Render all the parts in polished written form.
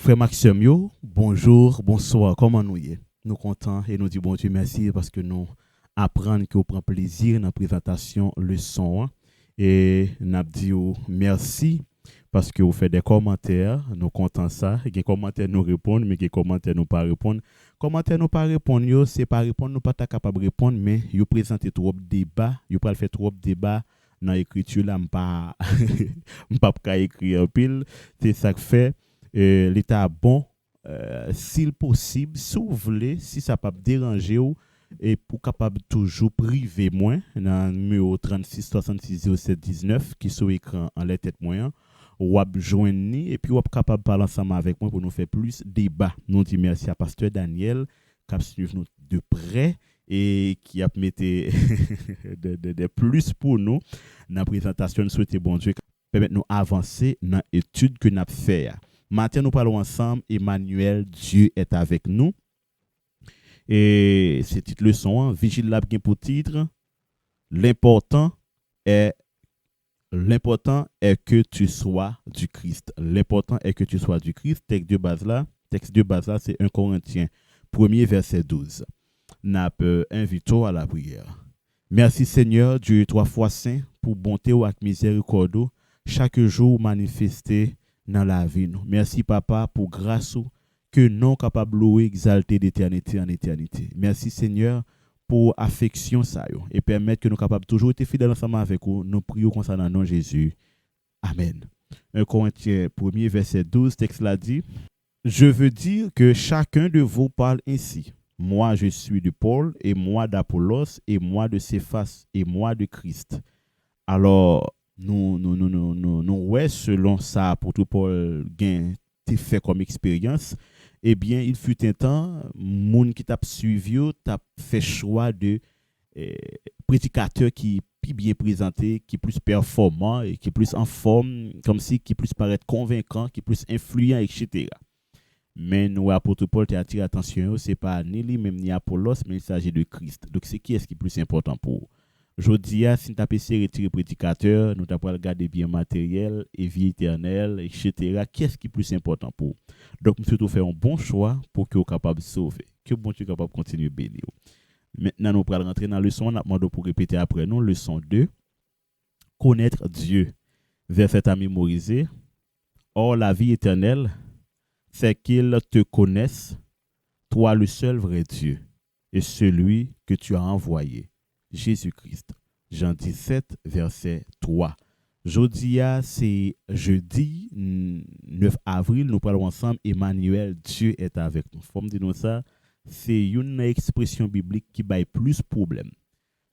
Frère Maxime, yo, bonjour, bonsoir, comment nous y est? Nous contents et nous disons bon Dieu merci parce que nous apprenons que vous prenez plaisir dans la présentation leçon hein. Et nous disons merci parce que vous faites des commentaires, nous contents ça, et des commentaires nous répondent, mais des commentaires nous pas répondent. Commentaires nous pas répondre, yo, c'est pas répondre, nous pas capable de répondre, mais vous présentez trop de débats, vous pas faire trop de débats dans l'écriture là, m'pas m'pas écrire en pile, c'est ça que fait l'état bon s'il possible si vous voulez si ça peut déranger ou et pour capable toujours priver moins dans le numéro 36 66 07 19 qui sur écran en les têtes moyen ou joindre et puis ou capable parler ensemble avec moi pour nous faire plus débat. Nous dit merci à pasteur Daniel qui a suivi nous de près et qui a mis de plus pour nous dans la présentation. Nous souhaitons bon Dieu permettre nous avancer dans l'étude que nous avons fait. Maintenant, nous parlons ensemble. Emmanuel, Dieu est avec nous. Et c'est titre leçon, hein, Vigile l'a bien pour titre. L'important est que tu sois du Christ. L'important est que tu sois du Christ. Texte de base là, c'est 1 Corinthiens 1er verset 12. N'a pas invité à la prière. Merci Seigneur, Dieu 3 fois saint, pour bonté ou avec miséricorde, chaque jour manifesté dans la vie. Merci Papa pour grâce que non capable louer exalter d'éternité en éternité. Merci Seigneur pour affection ça et permettre que nous capables toujours être fidèles ensemble avec vous. Nous prions concernant le nom de Jésus. Amen. 1 Corinthiens 1er verset 12, texte l'a dit, je veux dire que chacun de vous parle ainsi. Moi je suis de Paul et moi d'Apollos et moi de Céphas et moi de Christ. Alors ouais, selon ça, apôtre Paul gain fait comme expérience, eh bien, il fut un temps, moun qui t'a suivi, t'a fait choix de prédicateur qui plus bien présenté, qui plus performant et qui plus en forme, comme si qui plus paraît convaincant, qui plus influent, etc. Mais nous, apôtre Paul, t'a attiré attention, c'est pas ni lui même ni Apollos, mais il s'agit de Christ. Donc, c'est qui est-ce qui est plus important pour vous? Je dis, si nous avons essayé de retirer prédicateur, nous avons regardé bien matériel et vie éternelle, etc. Qu'est-ce qui est plus important pour vous? Donc, nous souhaitons faire un bon choix pour que vous soyez capable de sauver, que bon Dieu soit capable de continuer à bénir. Maintenant, nous allons rentrer dans la leçon, nous demandons pour répéter après nous, leçon 2. Connaître Dieu. Verset à mémoriser. Or, la vie éternelle, c'est qu'il te connaisse, toi le seul vrai Dieu, et celui que tu as envoyé. Jésus-Christ. Jean 17, verset 3. Jodia, c'est jeudi 9 avril, nous parlons ensemble, Emmanuel, Dieu est avec nous. Faut me dire ça, c'est une expression biblique qui baille plus problème.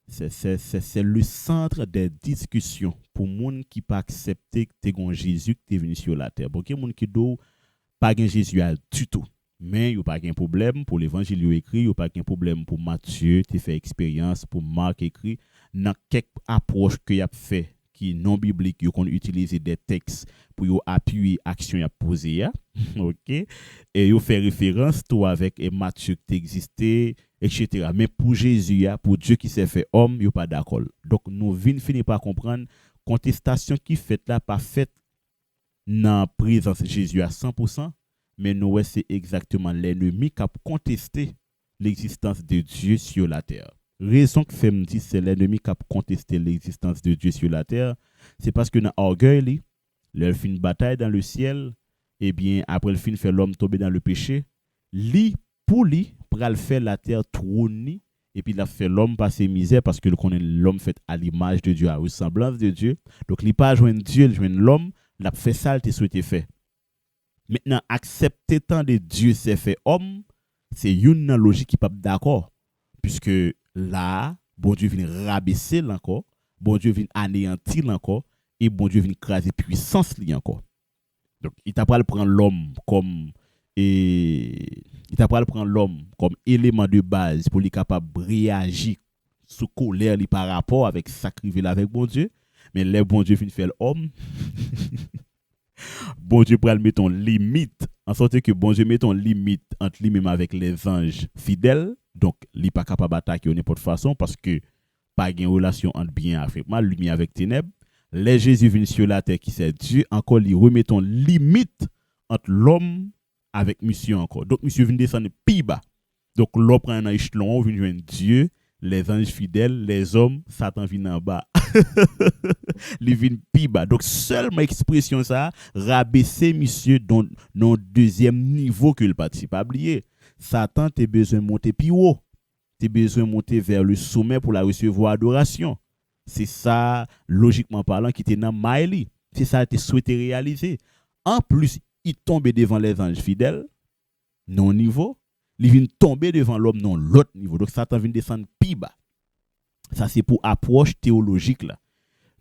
C'est le centre des discussions pour les gens qui pas accepter que tu es Jésus qui est venu sur la terre. Pour les gens qui ne pas Jésus du tout. Mais il n'y a pas de problème pour l'évangile écrit, il n'y a pas de problème pour Matthieu, tu fait expérience, pour Marc écrit. Dans quelques approches qu'il a fait qui non biblique, il qu'on utilise des textes pour appuyer l'action qu'il a posée. OK? Et il fait référence toi avec Matthieu qui existait, etc. Mais pour Jésus, pour Dieu qui s'est fait homme, il n'y a pas d'accord. Donc nous finissons par comprendre contestation qui fait là, pas faite dans la présence de Jésus à 100%. Mais nous, c'est exactement l'ennemi qui a contesté l'existence de Dieu sur la terre. Raison que fait me dire c'est l'ennemi qui a contesté l'existence de Dieu sur la terre, c'est parce que dans l'orgueil, le fin bataille dans le ciel, et bien après le fin fait l'homme tomber dans le péché, pour le faire la terre trôner et puis il a fait l'homme passer misère parce que l'homme fait à l'image de Dieu, à ressemblance de Dieu. Donc il pas joindre Dieu, il joindre l'homme, il a fait ça, il souhaité faire. Maintenant, accepter tant de Dieu s'est fait homme, c'est une logique qui n'est pas d'accord. Puisque là, bon Dieu vient rabaisser l'encore, bon Dieu vient anéantir l'encore, et bon Dieu vient écraser puissance li encore. Donc, il t'a pas prendre l'homme comme élément de base pour lui capable de réagir sous colère par rapport avec sacrifice avec bon Dieu, mais les bon Dieu vient faire l'homme. Bon Dieu pour mettre une limite, en sorte que bon Dieu met une limite entre lui-même avec les anges fidèles, donc il n'est pas capable d'attaquer de n'importe façon parce que pas de relation entre bien avec mal, lumière avec ténèbres. Les Jésus venu sur la terre qui c'est Dieu, encore il remet une limite entre l'homme avec monsieur encore. Donc monsieur vient descendre plus bas. Donc l'on prend un échelon, on vient joindre Dieu, les anges fidèles, les hommes, Satan vient en bas. Il vient plus bas. Donc seulement expression ça rabaisser monsieur dans deuxième niveau que le participe pas oublier. Satan t'as besoin de monter plus haut. Tu as besoin de monter vers le sommet pour la recevoir adoration. C'est ça, logiquement parlant, qui était dans Maëli. C'est ça que tu souhaitais réaliser. En plus, il tombe devant les anges fidèles, non niveau. Il vient tomber devant l'homme, non l'autre niveau. Donc, Satan vient descendre plus bas. Ça, c'est pour approche théologique. Là.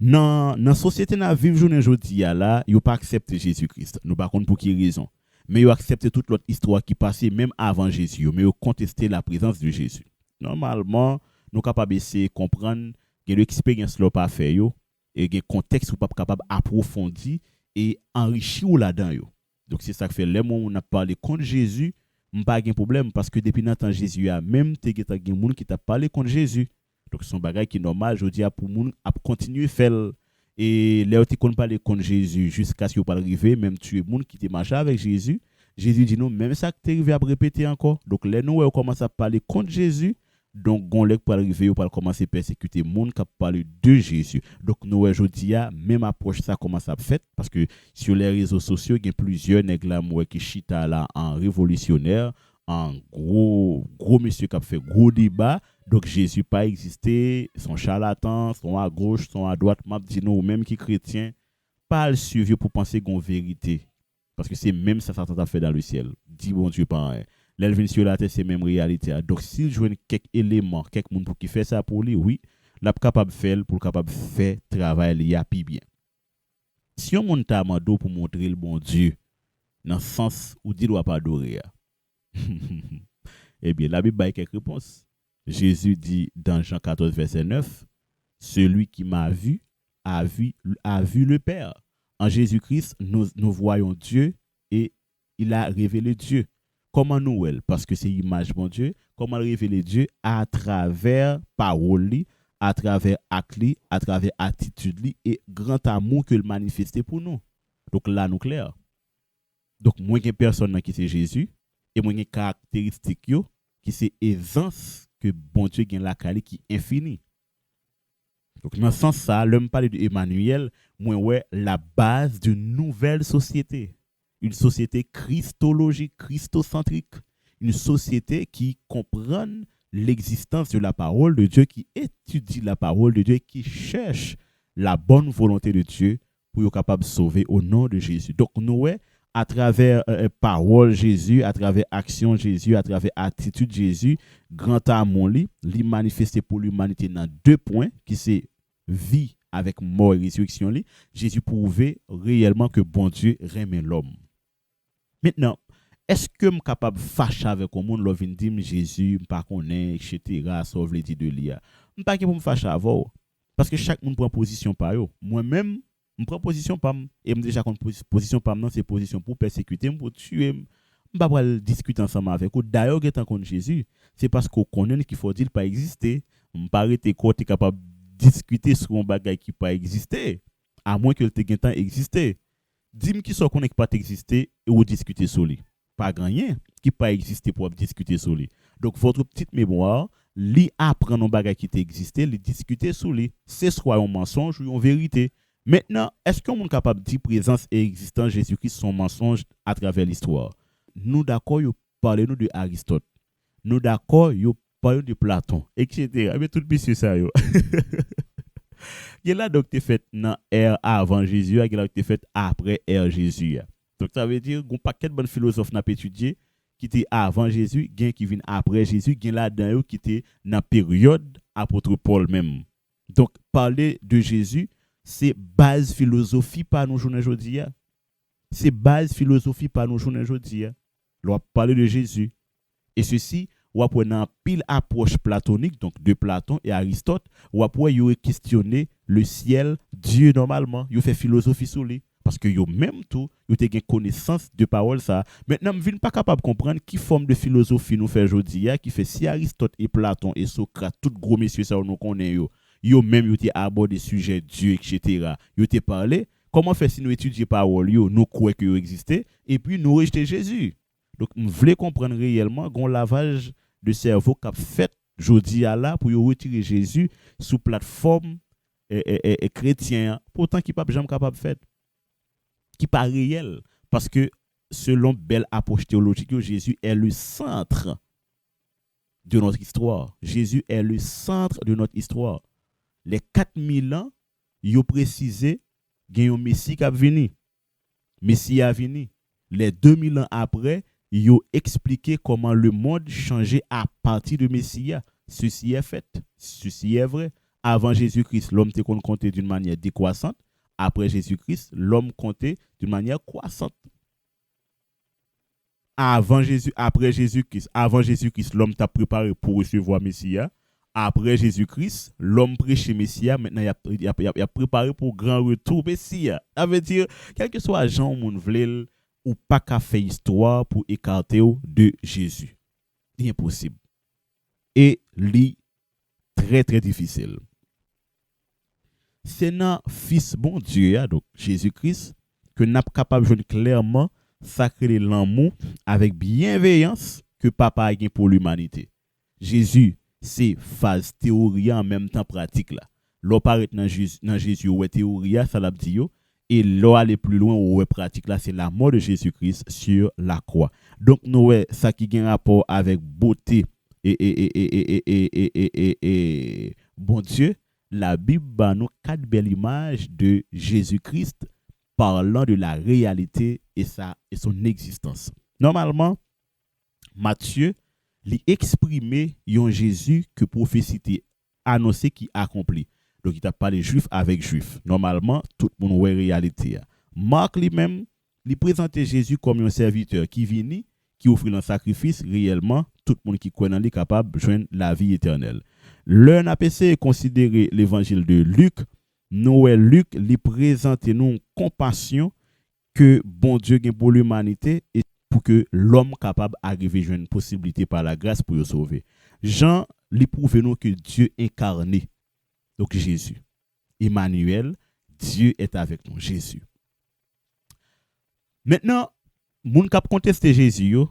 Dans la société, dans la vie journée aujourd'hui, là, ils n'ont pas accepté Jésus-Christ. Nous ne savons pas pour quelle raison. Mais ils ont accepté toute l'autre histoire qui passait même avant Jésus. Mais ils ont contesté la présence de Jésus. Normalement, nous sommes capables de comprendre que l'expérience n'est pas fait et que le contexte n'est pas capable d'approfondir et enrichir là-dedans. Donc, c'est ça que fait. Là, on a parlé contre Jésus, pas de problème parce que depuis notre temps, Jésus a même des gens qui t'a parlé contre Jésus. Donc, c'est un bagage qui est normal. Je dis pour les gens à continuer à faire. Et là, tu ne parler contre Jésus jusqu'à ce que vous arriver, même tu es les gens qui te marché avec Jésus. Jésus dit non, même ça que tu arrivé à répéter encore. Donc, là, nous, on commence à parler contre Jésus. Donc, on va arriver, on va commencer à persécuter les gens qui parlent de Jésus. Donc, nous, aujourd'hui, même approche ça commence à faire parce que sur les réseaux sociaux, il y a plusieurs nègres qui chita là en révolutionnaire, en gros monsieur qui a fait gros débat. Donc, Jésus pas existé, son charlatan, son à gauche, son à droite, m'a dit non, même qui chrétien, pas le suivre pour penser qu'on vérité. Parce que c'est même ça Satan a fait dans le ciel. Dis bon Dieu pas rien. L'elvin sur la terre, c'est même réalité. Donc, s'il joue quelques éléments, quelques monde pour qui fait ça pour lui, oui, il est capable de faire pour capable faire travail il y a plus bien. Si on monte à Mando pour montrer le bon Dieu, dans le sens où il ne doit pas adorer, eh bien, la Bible a quelques réponses. Jésus dit dans Jean 14, verset 9, celui qui m'a vu a vu le Père. En Jésus-Christ, nous voyons Dieu et il a révélé Dieu. Comment nous, parce que c'est l'image de Dieu, comment révéler Dieu à travers parole, à travers acte, à travers attitude et grand amour que le manifeste pour nous. Donc là, nous clair. Donc, moi, il y a personne qui c'est Jésus, et moi, il y a caractéristique qui c'est aisance que bon Dieu a la qualité qui est infinie. Donc, dans ce sens, ça, l'homme parle de Emmanuel, moi, ouais, la base d'une nouvelle société. Une société christologique, christocentrique. Une société qui comprend l'existence de la parole de Dieu, qui étudie la parole de Dieu, qui cherche la bonne volonté de Dieu pour être capable de sauver au nom de Jésus. Donc, nous, à travers parole Jésus, à travers action Jésus, à travers attitude Jésus, grand amour, lui manifesté pour l'humanité dans 2 points, qui c'est vie avec mort et résurrection. Jésus prouvait réellement que bon Dieu remet l'homme. Maintenant, est-ce que je suis capable de fâcher avec le monde, l'on dit Jésus, je ne pas connaître, etc., sauf les dit de l'IA. Je ne pas capable de me fâcher avec vous. Parce que chaque monde prend position par eux. Moi-même, je prends position par moi. Et je déjà prends position par moi, c'est position pour persécuter, pour tuer. Je ne vais pas discuter ensemble avec vous. D'ailleurs, quand on connaît Jésus, c'est parce qu'on connaît qu'il faut dire qu'il pas exister. Je ne pas être capable de discuter sur un bagage qui pas exister. À moins que le temps exister. Dis-moi qui sont connectés pas exister et ou discuter sur lui. Pas rien qui pas exister pour discuter sur lui. Donc votre petite mémoire, li apprendre un bagage qui existait, li discuter sur lui. C'est soit un mensonge ou une vérité. Maintenant, est-ce qu'on est capable de dire présence et existence Jésus-Christ sont mensonges à travers l'histoire? Nous d'accord, yo parlez nous de Aristote. Nous d'accord, yo parlez de Platon, etc. Mais tout monsieur ça yo. Il y a là donc tu fait dans ère avant Jésus, il y a là tu fait après ère Jésus. Donc ça veut dire qu'on paquet de bonnes philosophes n'a étudié qui était avant Jésus, gain qui vient après Jésus, gain là-dedans qui était dans période apôtre Paul même. Donc parler de Jésus, c'est base philosophie par nous journée aujourd'hui. C'est base philosophie par nous journée aujourd'hui. L'on parler de Jésus. Et ceci ou après dans pile approche platonique donc de Platon et Aristote ou après yo questionner le ciel Dieu normalement yo fait philosophie sur lui parce que yo même tout yo te gen connaissance de parole ça maintenant je viens pas capable de comprendre qui forme de philosophie nous fait aujourd'hui qui fait si Aristote et Platon et Socrate tout gros messieurs ça nous connaît yo même yo te abordé sujet Dieu etc. yo te parlé comment faire si nous étudier parole yo nous croire que yo existait et puis nous rejeter Jésus. Donc, je voulais comprendre réellement un lavage de cerveau qu'a fait jodi à là pour retirer Jésus sous plateforme chrétien. Pourtant, qui pas jamais capable de faire, qui pas réel. Parce que selon belle approche théologique, Jésus est le centre de notre histoire. Jésus est le centre de notre histoire. Les 4000 ans, ils ont précisé qu'il y a un Messie qui a venu. Messie a venu. Les 2000 ans après, ils ont expliqué comment le monde changeait à partir de Messie. Ceci est fait. Ceci est vrai. Avant Jésus-Christ, l'homme était compté d'une manière décroissante. Après Jésus-Christ, l'homme comptait d'une manière croissante. Avant Jésus, après Jésus-Christ, avant Jésus-Christ, l'homme t'a préparé pour recevoir Messia. Après Jésus-Christ, l'homme prêche Messia. Maintenant, il a préparé pour grand retour Messia. Ça veut dire, quel que soit Jean ou Vlel, ou pas qu'à faire histoire pour écarter de Jésus. C'est impossible. Et li très très difficile. C'est dans Fils bon Dieu, donc Jésus-Christ, que nous sommes capables de jouer clairement sacrer l'amour avec bienveillance que papa a pour l'humanité. Jésus, c'est phase théorie en même temps pratique là. L'on paraît dans Jésus ou théorie, ça l'a dit yo, et l'on aller plus loin ou pratique là, c'est la mort de Jésus-Christ sur la croix. Donc nous ça qui a un rapport avec beauté et bon Dieu, la Bible a nous 4 belles images de Jésus-Christ parlant de la réalité et son existence. Normalement, Matthieu lui exprimé un Jésus que prophétie annoncé qui accompli. Donc il t'a parlé juif avec juif. Normalement, tout le monde voit réalité. Marc lui-même, lui présentait Jésus comme un serviteur qui vient, qui offre un sacrifice réellement, tout le monde qui connaît lui capable de joindre la vie éternelle. L'un a essayé de considérer l'évangile de Luc. Noël Luc lui présente nous compassion que bon Dieu a pour l'humanité et pour que l'homme capable d'arriver à jouer une possibilité par la grâce pour le sauver. Jean lui prouve nous que Dieu incarné, donc Jésus. Emmanuel, Dieu est avec nous, Jésus. Maintenant, moun kap contester Jésus yo,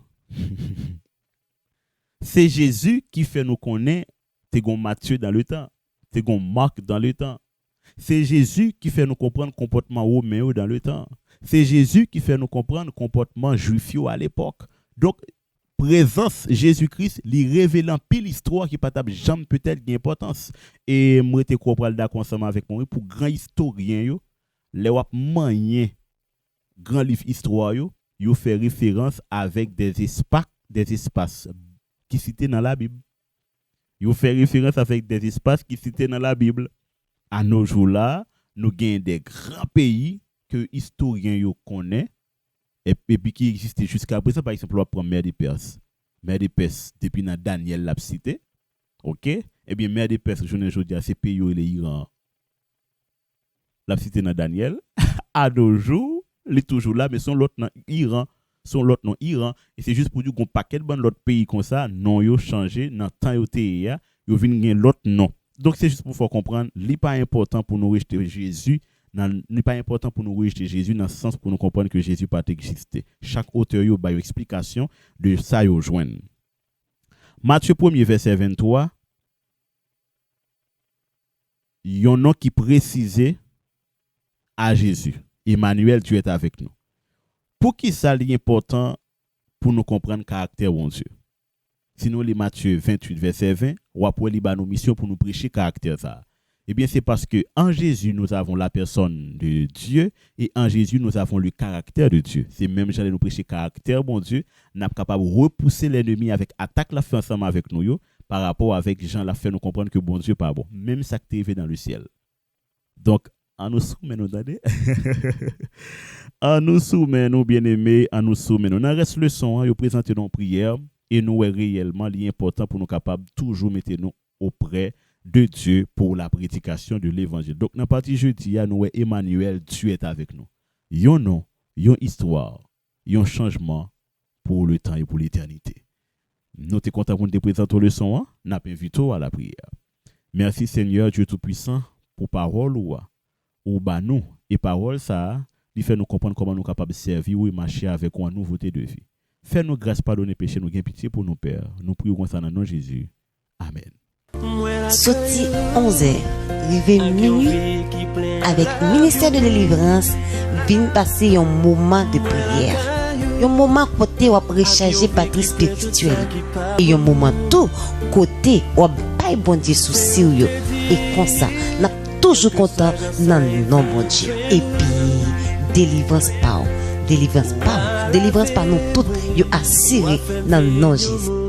c'est Jésus qui fait nous connaître te gon Matthieu dans le temps, te gon Marc dans le temps. C'est Jésus qui fait nous comprendre le comportement romain dans le temps. C'est Jésus qui fait nous comprendre le comportement juif à l'époque. Donc, présence Jésus-Christ, lui révélant pile histoire qui pas jamais peut-être d'importance. Et moi, je suis d'accord ensemble avec moi pour grand historien, les wap manyen grand livre histoire, yo fait référence avec des espaces qui cités dans la Bible. Yo fait référence avec des espaces qui cités dans la Bible. À nos jours là, nous avons des grands pays que historiens yo connaissent et puis qui existent jusqu'à présent. Par exemple, on prend mer des Perses. Mer des Perses, depuis dans Daniel l'a cité. OK? Eh bien, mer des Perses, je ne dis c'est pays où l'Iran. L'a cité dans Daniel. À nos jours, il est toujours là, mais son l'autre dans Iran. Son l'autre non Iran. Et c'est juste pour dire qu'on paquet de l'autre pays comme ça, non, yo changé, dans temps yo te ya, yo vinn gen l'autre non. Donc c'est juste pour faire comprendre, n'est pas important pour nous rejeter Jésus, n'est pas important pour nous rejeter Jésus dans le sens pour nous comprendre que Jésus pas existé. Chaque auteur yo ba une explication de ça yo joindre. Matthieu 1er verset 23. Yon nom qui précisait à Jésus. Emmanuel, Dieu est avec nous. Pour qui ça est important pour nous comprendre le caractère de Dieu? Sinon, les Matthieu 28, verset 20, ou après les nos mission pour nous prêcher caractère ça. Eh bien, c'est parce que en Jésus, nous avons la personne de Dieu et en Jésus, nous avons le caractère de Dieu. C'est même j'allais nous prêcher caractère, bon Dieu, nous sommes capables de repousser l'ennemi avec attaque la fait ensemble avec nous, yo, par rapport avec Jean l'a fait nous comprendre que bon Dieu pas bon. Même ça qui est dans le ciel. Donc, en nous soumettons, en nous soumettons, bien-aimés, en nous soumettons. Dans reste leçon, vous présentez nos prières. Et nous est réellement important pour nous capables toujours mettre nous auprès de Dieu pour la prédication de l'évangile. Donc, dans la partie jeudi, nous est Emmanuel, Dieu est avec nous. Yon nom, yon histoire, yon changement pour le temps et pour l'éternité. Nous sommes contents pour nous présenter le son, nous invitons à la prière. Merci Seigneur Dieu Tout-Puissant pour parole ou bah nous et parole ça, il fait nous comprendre comment nous sommes capables de servir ou marcher avec une nouveauté de vie. Fais-nous grâce, pardonner péché, nous gain pitié pour nos pères. Nous prions comme ça dans le nom de Jésus. Amen. Sorti 11h, arrivé minuit, avec ministère de délivrance, vient passer un moment de prière. Un moment côté où on recharger batterie spirituelle. Et un moment tout côté où on baille bon Dieu sous sérieux. Et comme ça, on est toujours content dans le nom bon Dieu. Et puis, délivrance par nous toutes, yo assuré dans le nom de Jésus.